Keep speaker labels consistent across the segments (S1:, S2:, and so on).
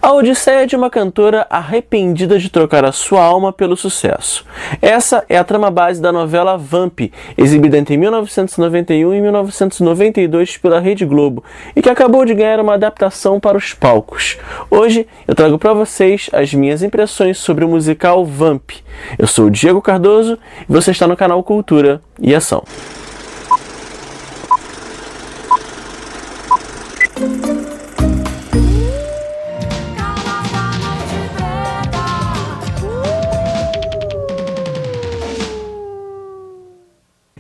S1: A odisseia de uma cantora arrependida de trocar a sua alma pelo sucesso. Essa é a trama base da novela Vamp, exibida entre 1991 e 1992 pela Rede Globo, e que acabou de ganhar uma adaptação para os palcos. Hoje eu trago para vocês as minhas impressões sobre o musical Vamp. Eu sou o Diego Cardoso e você está no canal Cultura e Ação.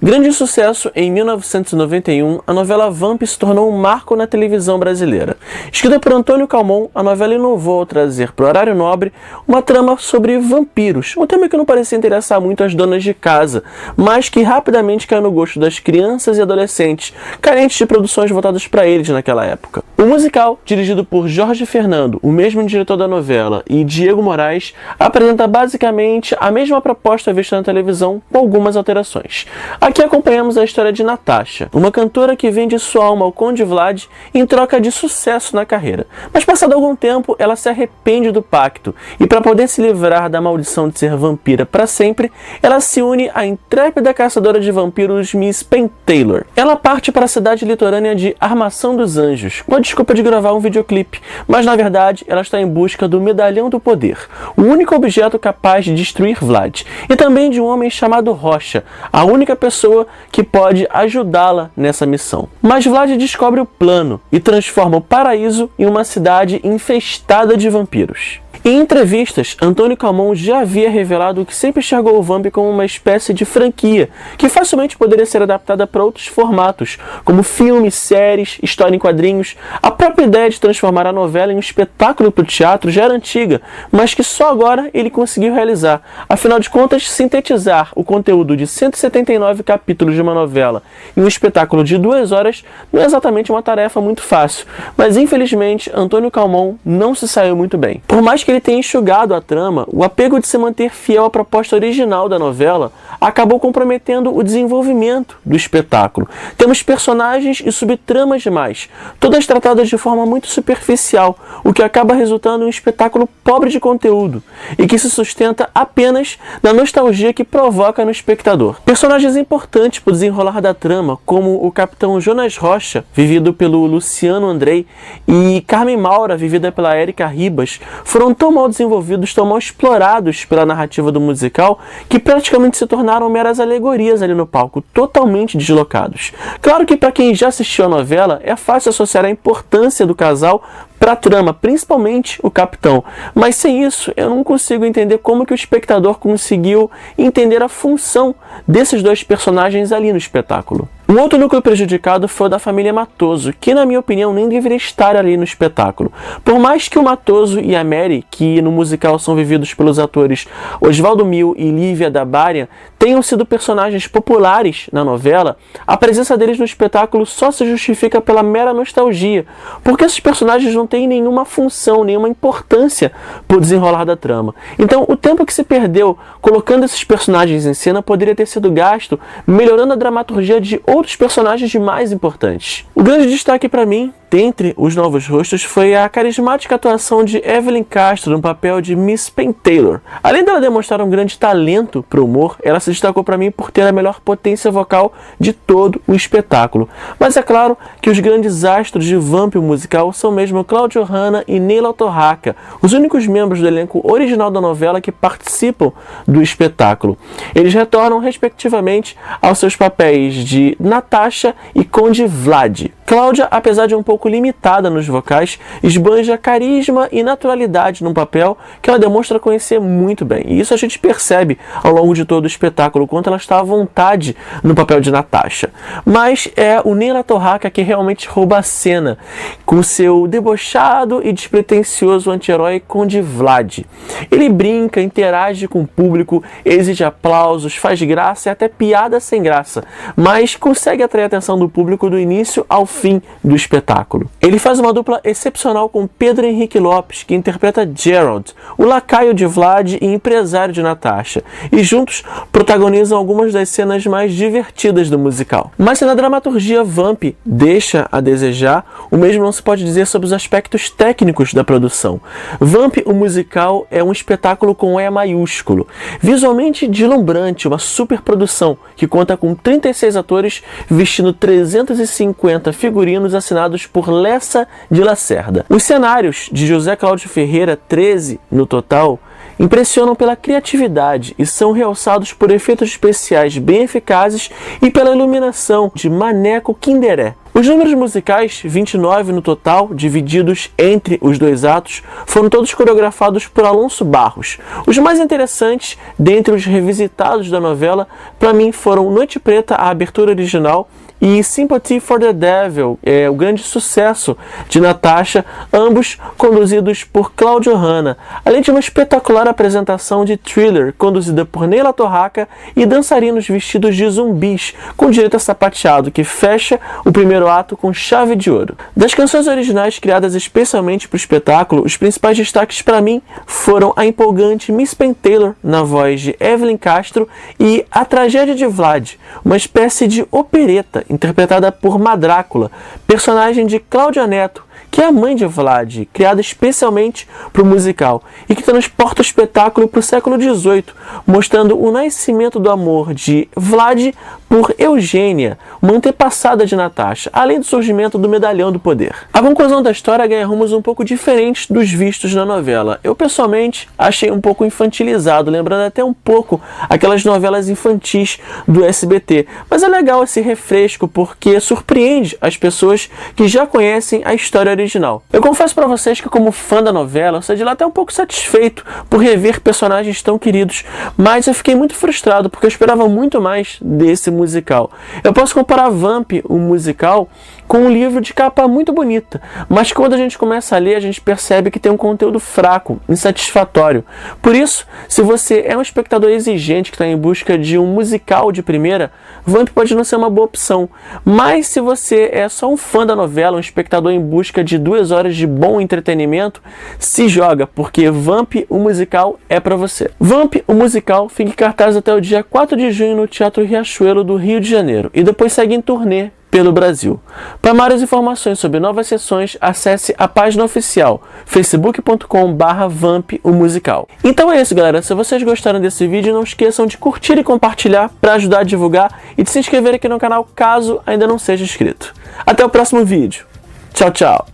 S1: Grande sucesso em 1991, a novela Vamp se tornou um marco na televisão brasileira. Escrita por Antônio Calmon, a novela inovou ao trazer para o horário nobre uma trama sobre vampiros, um tema que não parecia interessar muito às donas de casa, mas que rapidamente caiu no gosto das crianças e adolescentes, carentes de produções voltadas para eles naquela época. O musical, dirigido por Jorge Fernando, o mesmo diretor da novela, e Diego Moraes, apresenta basicamente a mesma proposta vista na televisão, com algumas alterações. Aqui acompanhamos a história de Natasha, uma cantora que vende sua alma ao Conde Vlad em troca de sucesso na carreira. Mas passado algum tempo, ela se arrepende do pacto e, para poder se livrar da maldição de ser vampira para sempre, ela se une à intrépida caçadora de vampiros Miss Pentaylour. Ela parte para a cidade litorânea de Armação dos Anjos, com a desculpa de gravar um videoclipe, mas na verdade ela está em busca do Medalhão do Poder, o único objeto capaz de destruir Vlad, e também de um homem chamado Rocha, a única pessoa que pode ajudá-la nessa missão. Mas Vlad descobre o plano e transforma o paraíso em uma cidade infestada de vampiros. Em entrevistas, Antônio Calmon já havia revelado que sempre enxergou o Vamp como uma espécie de franquia, que facilmente poderia ser adaptada para outros formatos, como filmes, séries, história em quadrinhos. A própria ideia de transformar a novela em um espetáculo para o teatro já era antiga, mas que só agora ele conseguiu realizar. Afinal de contas, sintetizar o conteúdo de 179 capítulos de uma novela em um espetáculo de 2 horas não é exatamente uma tarefa muito fácil, mas infelizmente Antônio Calmon não se saiu muito bem. Por mais que ele tenha enxugado a trama, o apego de se manter fiel à proposta original da novela acabou comprometendo o desenvolvimento do espetáculo. Temos personagens e subtramas demais, todas tratadas de forma muito superficial, o que acaba resultando em um espetáculo pobre de conteúdo e que se sustenta apenas na nostalgia que provoca no espectador. Personagens importantes para o desenrolar da trama, como o capitão Jonas Rocha, vivido pelo Luciano Andrei, e Carmen Maura, vivida pela Érica Ribas, foram tão mal desenvolvidos, tão mal explorados pela narrativa do musical, que praticamente se tornaram meras alegorias ali no palco, totalmente deslocados. Claro que para quem já assistiu a novela, é fácil associar a importância do casal para a trama, principalmente o capitão. Mas sem isso, eu não consigo entender como que o espectador conseguiu entender a função desses dois personagens ali no espetáculo. Um outro núcleo prejudicado foi o da família Matoso, que na minha opinião nem deveria estar ali no espetáculo. Por mais que o Matoso e a Mary, que no musical são vividos pelos atores Osvaldo Mil e Lívia Dabarian, tenham sido personagens populares na novela, a presença deles no espetáculo só se justifica pela mera nostalgia, porque esses personagens não têm nenhuma função, nenhuma importância para o desenrolar da trama. Então o tempo que se perdeu colocando esses personagens em cena poderia ter sido gasto melhorando a dramaturgia de outros personagens mais importantes. O grande destaque para mim, dentre os novos rostos, foi a carismática atuação de Evelyn Castro no papel de Miss Pentaylour. Além dela demonstrar um grande talento para o humor, ela se destacou para mim por ter a melhor potência vocal de todo o espetáculo. Mas é claro que os grandes astros de Vamp musical são mesmo Cláudio Hanna e Neila Torraca, os únicos membros do elenco original da novela que participam do espetáculo. Eles retornam respectivamente aos seus papéis de Natasha e Conde Vlad. Cláudia, apesar de um pouco limitada nos vocais, esbanja carisma e naturalidade num papel que ela demonstra conhecer muito bem. E isso a gente percebe ao longo de todo o espetáculo, quanto ela está à vontade no papel de Natasha. Mas é o Neila Torraca que realmente rouba a cena, com seu debochado e despretensioso anti-herói Conde Vlad. Ele brinca, interage com o público, exige aplausos, faz graça e até piada sem graça, mas com consegue atrair a atenção do público do início ao fim do espetáculo. Ele faz uma dupla excepcional com Pedro Henrique Lopes, que interpreta Gerald, o lacaio de Vlad e empresário de Natasha, e juntos protagonizam algumas das cenas mais divertidas do musical. Mas se na dramaturgia Vamp deixa a desejar, o mesmo não se pode dizer sobre os aspectos técnicos da produção. Vamp, o musical, é um espetáculo com E maiúsculo, visualmente deslumbrante, uma superprodução que conta com 36 atores vestindo 350 figurinos assinados por Lessa de Lacerda. Os cenários de José Cláudio Ferreira, 13 no total, impressionam pela criatividade e são realçados por efeitos especiais bem eficazes e pela iluminação de Maneco Kinderé. Os números musicais, 29 no total, divididos entre os dois atos, foram todos coreografados por Alonso Barros. Os mais interessantes, dentre os revisitados da novela, para mim foram Noite Preta, a abertura original, e Sympathy for the Devil, o grande sucesso de Natasha, ambos conduzidos por Cláudio Hanna, além de uma espetacular apresentação de Thriller, conduzida por Neila Torraca, e dançarinos vestidos de zumbis, com direito a sapateado, que fecha o primeiro ato com chave de ouro. Das canções originais criadas especialmente para o espetáculo, os principais destaques para mim foram a empolgante Miss Pen Taylor, na voz de Evelyn Castro, e A Tragédia de Vlad, uma espécie de opereta, interpretada por Madrácula, personagem de Cláudia Neto, que é a mãe de Vlad, criada especialmente para o musical, e que transporta o espetáculo para o século XVIII, mostrando o nascimento do amor de Vlad por Eugênia, uma antepassada de Natasha, além do surgimento do Medalhão do Poder. A conclusão da história ganha rumos um pouco diferentes dos vistos na novela. Eu, pessoalmente, achei um pouco infantilizado, lembrando até um pouco aquelas novelas infantis do SBT. Mas é legal esse refresco, porque surpreende as pessoas que já conhecem a história original. Eu confesso para vocês que, como fã da novela, eu saí de lá até um pouco satisfeito por rever personagens tão queridos, mas eu fiquei muito frustrado, porque eu esperava muito mais desse musical. Eu posso comparar Vamp, o musical, com um livro de capa muito bonita, mas quando a gente começa a ler, a gente percebe que tem um conteúdo fraco, insatisfatório. Por isso, se você é um espectador exigente que está em busca de um musical de primeira, Vamp pode não ser uma boa opção. Mas se você é só um fã da novela, um espectador em busca de 2 horas de bom entretenimento, se joga, porque Vamp, o musical, é para você. Vamp, o musical, fica em cartaz até o dia 4 de junho no Teatro Riachuelo do Rio de Janeiro e depois segue em turnê pelo Brasil. Para maiores informações sobre novas sessões, acesse a página oficial facebook.com/Vamp, o musical. Então é isso, galera. Se vocês gostaram desse vídeo, não esqueçam de curtir e compartilhar para ajudar a divulgar e de se inscrever aqui no canal caso ainda não seja inscrito. Até o próximo vídeo. Tchau, tchau!